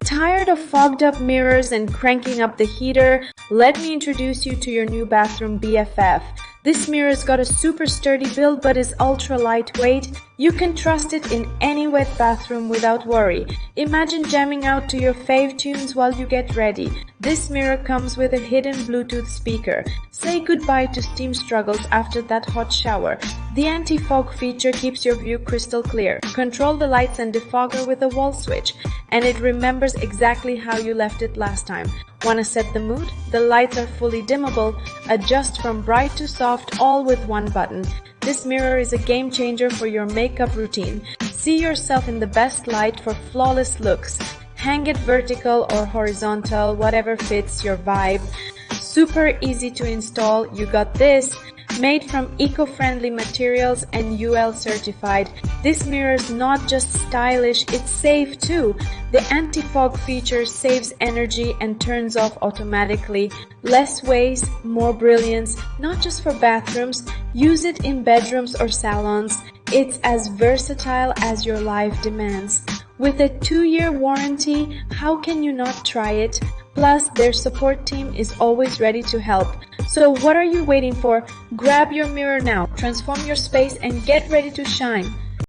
Tired of fogged up mirrors and cranking up the heater? Let me introduce you to your new bathroom BFF. This mirror's got a super sturdy build but is ultra lightweight. You can trust it in any wet bathroom without worry. Imagine jamming out to your fave tunes while you get ready. This mirror comes with a hidden Bluetooth speaker. Say goodbye to steam struggles after that hot shower. The anti-fog feature keeps your view crystal clear. Control the lights and defogger with a wall switch, and it remembers exactly how you left it last time. Want to set the mood? The lights are fully dimmable. Adjust from bright to soft, all with one button. This mirror is a game changer for your makeup routine. See yourself in the best light for flawless looks. Hang it vertical or horizontal, whatever fits your vibe. Super easy to install. You got this. Made from eco-friendly materials and UL certified. This mirror is not just stylish, it's safe too. The anti-fog feature saves energy and turns off automatically. Less waste, more brilliance, not just for bathrooms. Use it in bedrooms or salons. It's as versatile as your life demands. With a 2-year warranty, how can you not try it? Plus, their support team is always ready to help. So what are you waiting for? Grab your mirror now, transform your space, and get ready to shine.